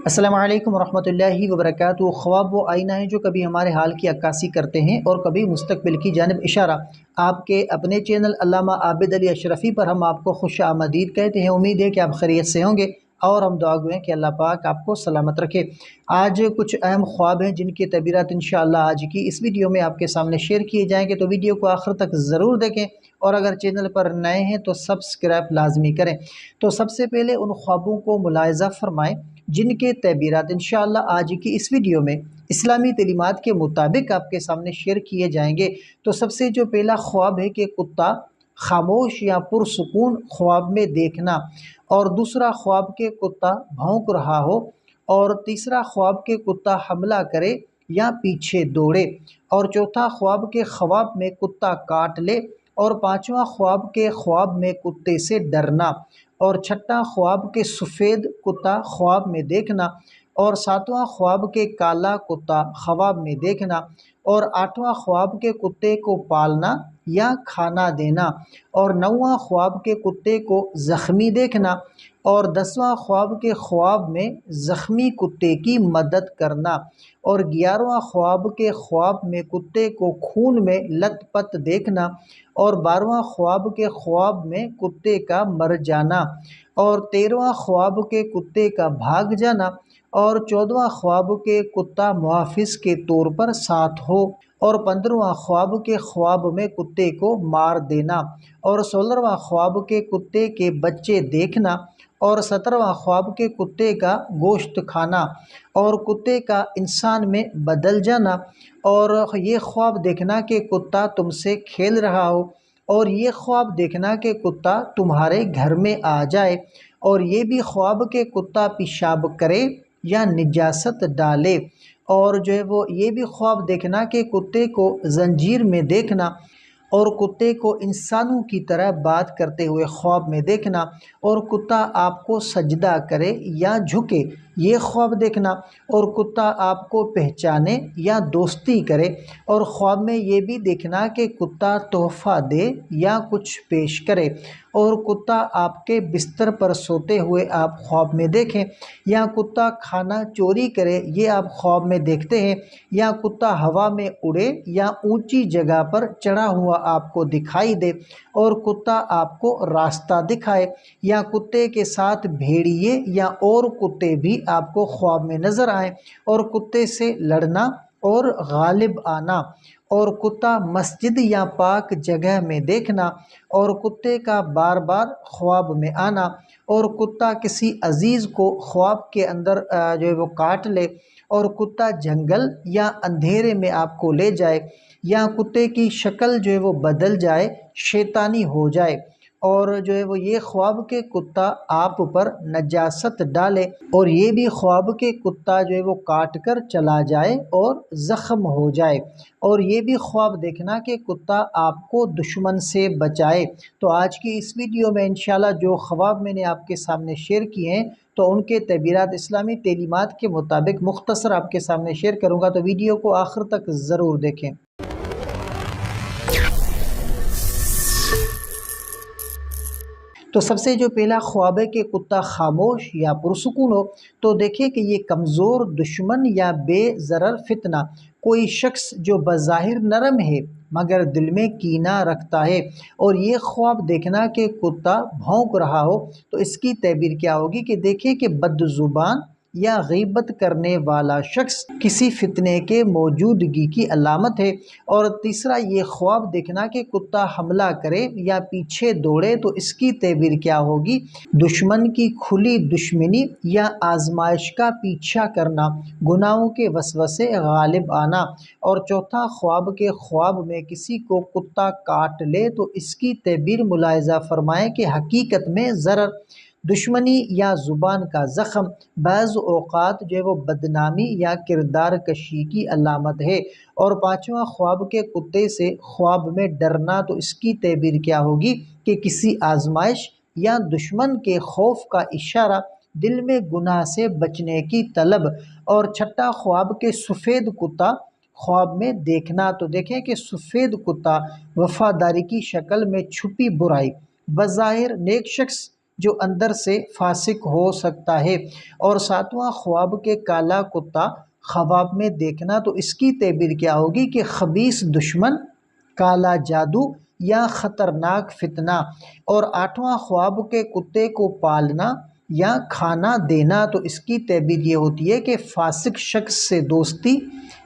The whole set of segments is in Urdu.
السلام علیکم ورحمۃ اللہ وبرکاتہ۔ خواب وہ آئینہ ہیں جو کبھی ہمارے حال کی عکاسی کرتے ہیں اور کبھی مستقبل کی جانب اشارہ۔ آپ کے اپنے چینل علامہ عابد علی اشرفی پر ہم آپ کو خوش آمدید کہتے ہیں۔ امید ہے کہ آپ خیریت سے ہوں گے اور ہم دعا گوئیں کہ اللہ پاک آپ کو سلامت رکھے۔ آج کچھ اہم خواب ہیں جن کی تعبیرات انشاءاللہ آج کی اس ویڈیو میں آپ کے سامنے شیئر کیے جائیں گے، تو ویڈیو کو آخر تک ضرور دیکھیں، اور اگر چینل پر نئے ہیں تو سبسکرائب لازمی کریں۔ تو سب سے پہلے ان خوابوں کو ملاحظہ فرمائیں جن کے تعبیرات انشاءاللہ آج کی اس ویڈیو میں اسلامی تعلیمات کے مطابق آپ کے سامنے شیئر کیے جائیں گے۔ تو سب سے جو پہلا خواب ہے کہ کتا خاموش یا پرسکون خواب میں دیکھنا، اور دوسرا خواب کے کتا بھونک رہا ہو، اور تیسرا خواب کے کتا حملہ کرے یا پیچھے دوڑے، اور چوتھا خواب کے خواب میں کتا کاٹ لے، اور پانچواں خواب کے خواب میں کتے سے ڈرنا، اور چھٹا خواب کے سفید کتا خواب میں دیکھنا، اور ساتواں خواب کے کالا کتا خواب میں دیکھنا، اور آٹھواں خواب کے کتے کو پالنا یا کھانا دینا، اور نواں خواب کے کتے کو زخمی دیکھنا، اور دسواں خواب کے خواب میں زخمی کتے کی مدد کرنا، اور 11واں خواب کے خواب میں کتے کو خون میں لت پت دیکھنا، اور 12واں خواب کے خواب میں کتے کا مر جانا، اور 13واں خواب کے کتے کا بھاگ جانا، اور 14واں خواب کے کتا محافظ کے طور پر ساتھ ہو، اور 15واں خواب کے خواب میں کتے کو مار دینا، اور 16واں خواب کے کتے کے بچے دیکھنا، اور 17واں خواب کے کتے کا گوشت کھانا اور کتے کا انسان میں بدل جانا، اور یہ خواب دیکھنا کہ کتا تم سے کھیل رہا ہو، اور یہ خواب دیکھنا کہ کتا تمہارے گھر میں آ جائے، اور یہ بھی خواب کہ کتا پیشاب کرے یا نجاست ڈالے، اور جو ہے وہ یہ بھی خواب دیکھنا کہ کتے کو زنجیر میں دیکھنا، اور کتے کو انسانوں کی طرح بات کرتے ہوئے خواب میں دیکھنا، اور کتا آپ کو سجدہ کرے یا جھکے یہ خواب دیکھنا، اور کتا آپ کو پہچانے یا دوستی کرے، اور خواب میں یہ بھی دیکھنا کہ کتا تحفہ دے یا کچھ پیش کرے، اور کتا آپ کے بستر پر سوتے ہوئے آپ خواب میں دیکھیں، یا کتا کھانا چوری کرے یہ آپ خواب میں دیکھتے ہیں، یا کتا ہوا میں اڑے یا اونچی جگہ پر چڑھا ہوا آپ کو دکھائی دے، اور کتا آپ کو راستہ دکھائے، یا کتے کے ساتھ بھیڑیے یا اور کتے بھی آپ کو خواب میں نظر آئیں، اور کتے سے لڑنا اور غالب آنا، اور کتا مسجد یا پاک جگہ میں دیکھنا، اور کتے کا بار بار خواب میں آنا، اور کتا کسی عزیز کو خواب کے اندر جو ہے وہ کاٹ لے، اور کتا جنگل یا اندھیرے میں آپ کو لے جائے، یا کتے کی شکل جو ہے وہ بدل جائے، شیطانی ہو جائے، اور جو ہے وہ یہ خواب کہ کتا آپ پر نجاست ڈالے، اور یہ بھی خواب کہ کتا جو ہے وہ کاٹ کر چلا جائے اور زخم ہو جائے، اور یہ بھی خواب دیکھنا کہ کتا آپ کو دشمن سے بچائے۔ تو آج کی اس ویڈیو میں انشاءاللہ جو خواب میں نے آپ کے سامنے شیئر کیے ہیں تو ان کے تعبیرات اسلامی تعلیمات کے مطابق مختصر آپ کے سامنے شیئر کروں گا، تو ویڈیو کو آخر تک ضرور دیکھیں۔ تو سب سے جو پہلا خواب ہے کہ کتا خاموش یا پرسکون ہو، تو دیکھیں کہ یہ کمزور دشمن یا بے ضرر فتنہ کوئی شخص جو بظاہر نرم ہے مگر دل میں کینہ رکھتا ہے، اور یہ خواب دیکھنا کہ کتا بھونک رہا ہو تو اس کی تعبیر کیا ہوگی کہ دیکھیں کہ بد زبان یا غیبت کرنے والا شخص کسی فتنے کے موجودگی کی علامت ہے، اور تیسرا یہ خواب دیکھنا کہ کتا حملہ کرے یا پیچھے دوڑے تو اس کی تعبیر کیا ہوگی، دشمن کی کھلی دشمنی یا آزمائش کا پیچھا کرنا، گناہوں کے وسوسے غالب آنا، اور چوتھا خواب کے خواب میں کسی کو کتا کاٹ لے تو اس کی تعبیر ملاحظہ فرمائیں کہ حقیقت میں ضرر، دشمنی یا زبان کا زخم، بعض اوقات جو ہے وہ بدنامی یا کردار کشی کی علامت ہے، اور پانچواں خواب کے کتے سے خواب میں ڈرنا تو اس کی تعبیر کیا ہوگی کہ کسی آزمائش یا دشمن کے خوف کا اشارہ، دل میں گناہ سے بچنے کی طلب، اور چھٹا خواب کے سفید کتا خواب میں دیکھنا، تو دیکھیں کہ سفید کتا وفاداری کی شکل میں چھپی برائی، بظاہر نیک شخص جو اندر سے فاسق ہو سکتا ہے۔ اور ساتواں خواب کے کالا کتا خواب میں دیکھنا، تو اس کی تعبیر کیا ہوگی کہ خبیث دشمن، کالا جادو یا خطرناک فتنہ۔ اور آٹھواں خواب کے کتے کو پالنا یا کھانا دینا، تو اس کی تعبیر یہ ہوتی ہے کہ فاسق شخص سے دوستی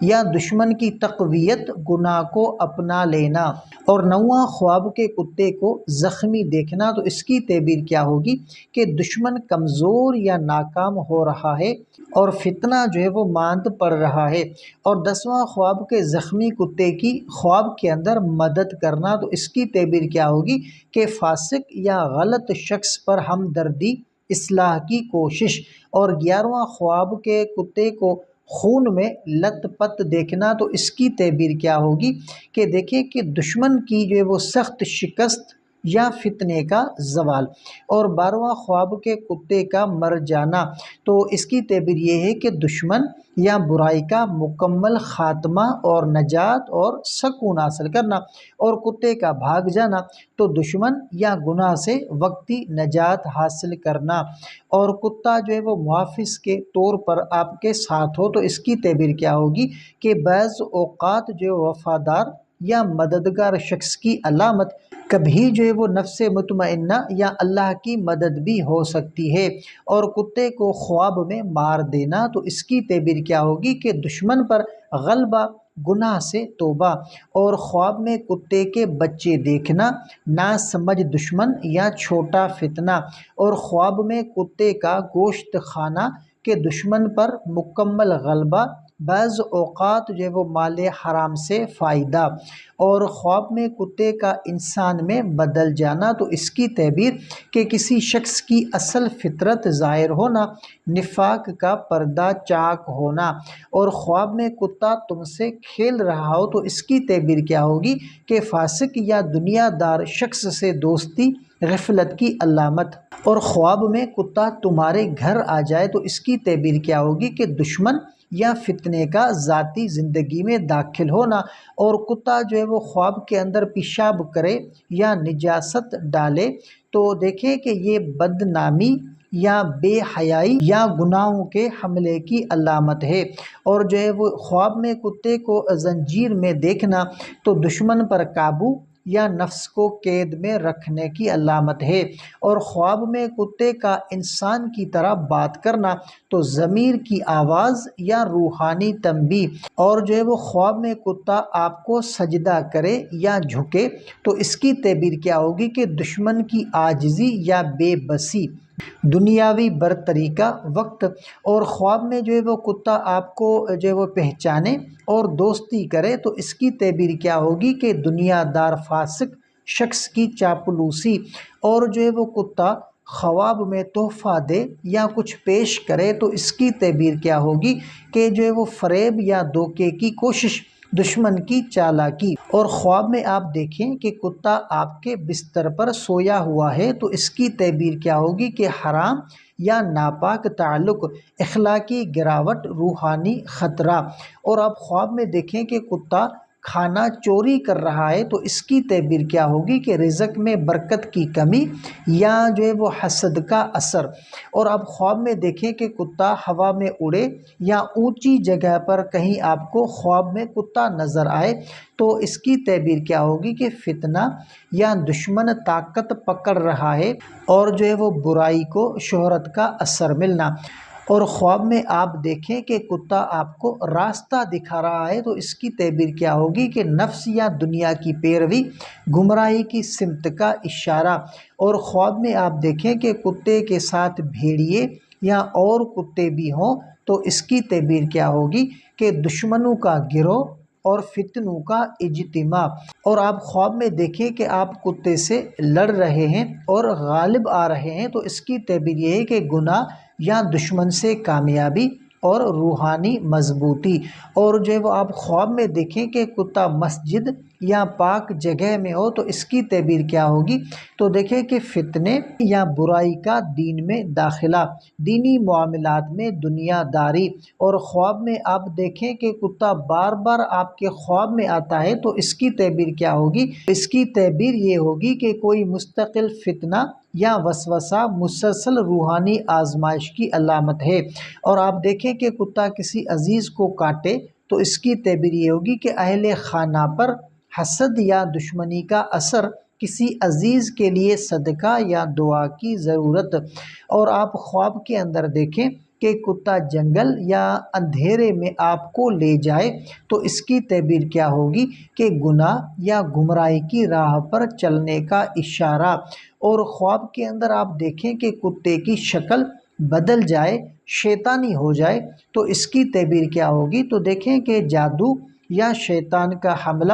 یا دشمن کی تقویت، گناہ کو اپنا لینا۔ اور نواں خواب کے کتے کو زخمی دیکھنا، تو اس کی تعبیر کیا ہوگی کہ دشمن کمزور یا ناکام ہو رہا ہے اور فتنہ جو ہے وہ ماند پڑ رہا ہے۔ اور دسواں خواب کے زخمی کتے کی خواب کے اندر مدد کرنا، تو اس کی تعبیر کیا ہوگی کہ فاسق یا غلط شخص پر ہمدردی، اصلاح کی کوشش۔ اور 11واں خواب کے کتے کو خون میں لت پت دیکھنا، تو اس کی تعبیر کیا ہوگی کہ دیکھیں کہ دشمن کی جو ہے وہ سخت شکست یا فتنے کا زوال۔ اور 12واں خواب کے کتے کا مر جانا، تو اس کی تعبیر یہ ہے کہ دشمن یا برائی کا مکمل خاتمہ اور نجات اور سکون حاصل کرنا۔ اور کتے کا بھاگ جانا، تو دشمن یا گناہ سے وقتی نجات حاصل کرنا۔ اور کتا جو ہے وہ محافظ کے طور پر آپ کے ساتھ ہو، تو اس کی تعبیر کیا ہوگی کہ بعض اوقات جو وفادار یا مددگار شخص کی علامت کبھی جو ہے وہ نفس مطمئنہ یا اللہ کی مدد بھی ہو سکتی ہے۔ اور کتے کو خواب میں مار دینا، تو اس کی تعبیر کیا ہوگی کہ دشمن پر غلبہ، گناہ سے توبہ۔ اور خواب میں کتے کے بچے دیکھنا، ناسمجھ دشمن یا چھوٹا فتنہ۔ اور خواب میں کتے کا گوشت کھانا کہ دشمن پر مکمل غلبہ، بعض اوقات جو ہے وہ مال حرام سے فائدہ۔ اور خواب میں کتے کا انسان میں بدل جانا، تو اس کی تعبیر کہ کسی شخص کی اصل فطرت ظاہر ہونا، نفاق کا پردہ چاک ہونا۔ اور خواب میں کتا تم سے کھیل رہا ہو، تو اس کی تعبیر کیا ہوگی کہ فاسق یا دنیا دار شخص سے دوستی، غفلت کی علامت۔ اور خواب میں کتا تمہارے گھر آ جائے، تو اس کی تعبیر کیا ہوگی کہ دشمن یا فتنے کا ذاتی زندگی میں داخل ہونا۔ اور کتا جو ہے وہ خواب کے اندر پیشاب کرے یا نجاست ڈالے، تو دیکھیں کہ یہ بدنامی یا بے حیائی یا گناہوں کے حملے کی علامت ہے۔ اور جو ہے وہ خواب میں کتے کو زنجیر میں دیکھنا، تو دشمن پر قابو یا نفس کو قید میں رکھنے کی علامت ہے۔ اور خواب میں کتے کا انسان کی طرح بات کرنا، تو ضمیر کی آواز یا روحانی تنبیہ۔ اور جو ہے وہ خواب میں کتا آپ کو سجدہ کرے یا جھکے، تو اس کی تعبیر کیا ہوگی کہ دشمن کی عاجزی یا بے بسی، دنیاوی برتری کا وقت۔ اور خواب میں جو ہے وہ کتا آپ کو جو ہے وہ پہچانے اور دوستی کرے، تو اس کی تعبیر کیا ہوگی کہ دنیا دار فاسق شخص کی چاپلوسی۔ اور جو ہے وہ کتا خواب میں تحفہ دے یا کچھ پیش کرے، تو اس کی تعبیر کیا ہوگی کہ جو ہے وہ فریب یا دھوکے کی کوشش، دشمن کی چالاکی۔ اور خواب میں آپ دیکھیں کہ کتا آپ کے بستر پر سویا ہوا ہے، تو اس کی تعبیر کیا ہوگی کہ حرام یا ناپاک تعلق، اخلاقی گراوٹ، روحانی خطرہ۔ اور آپ خواب میں دیکھیں کہ کتا کھانا چوری کر رہا ہے، تو اس کی تعبیر کیا ہوگی کہ رزق میں برکت کی کمی یا جو ہے وہ حسد کا اثر۔ اور آپ خواب میں دیکھیں کہ کتا ہوا میں اڑے یا اونچی جگہ پر کہیں آپ کو خواب میں کتا نظر آئے، تو اس کی تعبیر کیا ہوگی کہ فتنہ یا دشمن طاقت پکڑ رہا ہے اور جو ہے وہ برائی کو شہرت کا اثر ملنا۔ اور خواب میں آپ دیکھیں کہ کتا آپ کو راستہ دکھا رہا ہے، تو اس کی تعبیر کیا ہوگی کہ نفس یا دنیا کی پیروی، گمراہی کی سمت کا اشارہ۔ اور خواب میں آپ دیکھیں کہ کتے کے ساتھ بھیڑیے یا اور کتے بھی ہوں، تو اس کی تعبیر کیا ہوگی کہ دشمنوں کا گروہ اور فتنوں کا اجتماع۔ اور آپ خواب میں دیکھیں کہ آپ کتے سے لڑ رہے ہیں اور غالب آ رہے ہیں، تو اس کی تعبیر یہ ہے کہ گناہ یا دشمن سے کامیابی اور روحانی مضبوطی۔ اور جو ہے وہ آپ خواب میں دیکھیں کہ کتا مسجد یا پاک جگہ میں ہو، تو اس کی تعبیر کیا ہوگی، تو دیکھیں کہ فتنے یا برائی کا دین میں داخلہ، دینی معاملات میں دنیا داری۔ اور خواب میں آپ دیکھیں کہ کتا بار بار آپ کے خواب میں آتا ہے، تو اس کی تعبیر کیا ہوگی، اس کی تعبیر یہ ہوگی کہ کوئی مستقل فتنہ یا وسوسہ مسلسل روحانی آزمائش کی علامت ہے۔ اور آپ دیکھیں کہ کتا کسی عزیز کو کاٹے تو اس کی تعبیر یہ ہوگی کہ اہل خانہ پر حسد یا دشمنی کا اثر، کسی عزیز کے لیے صدقہ یا دعا کی ضرورت۔ اور آپ خواب کے اندر دیکھیں کہ کتا جنگل یا اندھیرے میں آپ کو لے جائے تو اس کی تعبیر کیا ہوگی کہ گناہ یا گمراہی کی راہ پر چلنے کا اشارہ۔ اور خواب کے اندر آپ دیکھیں کہ کتے کی شکل بدل جائے، شیطانی ہو جائے تو اس کی تعبیر کیا ہوگی؟ تو دیکھیں کہ جادو یا شیطان کا حملہ،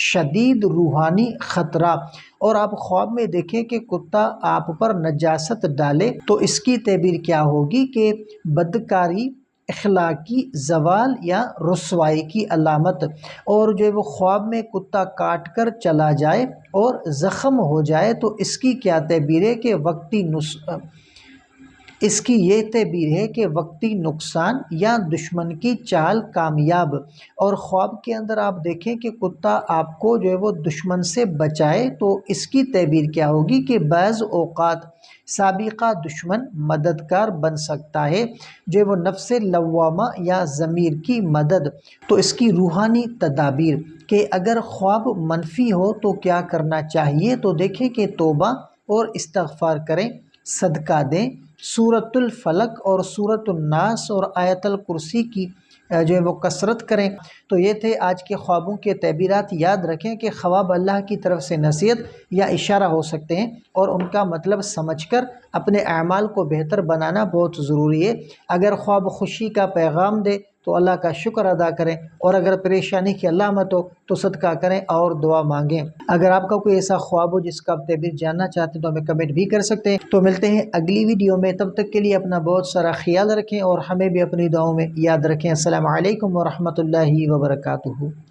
شدید روحانی خطرہ۔ اور آپ خواب میں دیکھیں کہ کتا آپ پر نجاست ڈالے تو اس کی تعبیر کیا ہوگی کہ بدکاری، اخلاقی زوال یا رسوائی کی علامت۔ اور جو وہ خواب میں کتا کاٹ کر چلا جائے اور زخم ہو جائے تو اس کی کیا تعبیر ہے کہ اس کی یہ تعبیر ہے کہ وقتی نقصان یا دشمن کی چال کامیاب۔ اور خواب کے اندر آپ دیکھیں کہ کتا آپ کو جو ہے وہ دشمن سے بچائے تو اس کی تعبیر کیا ہوگی کہ بعض اوقات سابقہ دشمن مددگار بن سکتا ہے، جو ہے وہ نفس لوامہ یا ضمیر کی مدد۔ تو اس کی روحانی تدابیر کہ اگر خواب منفی ہو تو کیا کرنا چاہیے، تو دیکھیں کہ توبہ اور استغفار کریں، صدقہ دیں، سورۃ الفلق اور سورۃ الناس اور آیت الکرسی کی جو ہے وہ کثرت کریں۔ تو یہ تھے آج کے خوابوں کے تعبیرات۔ یاد رکھیں کہ خواب اللہ کی طرف سے نصیحت یا اشارہ ہو سکتے ہیں اور ان کا مطلب سمجھ کر اپنے اعمال کو بہتر بنانا بہت ضروری ہے۔ اگر خواب خوشی کا پیغام دے تو اللہ کا شکر ادا کریں، اور اگر پریشانی کی علامت ہو تو صدقہ کریں اور دعا مانگیں۔ اگر آپ کا کوئی ایسا خواب ہو جس کا آپ تعبیر جاننا چاہتے ہیں تو ہمیں کمنٹ بھی کر سکتے ہیں۔ تو ملتے ہیں اگلی ویڈیو میں، تب تک کے لیے اپنا بہت سارا خیال رکھیں اور ہمیں بھی اپنی دعاؤں میں یاد رکھیں۔ السلام علیکم ورحمۃ اللہ وبرکاتہ۔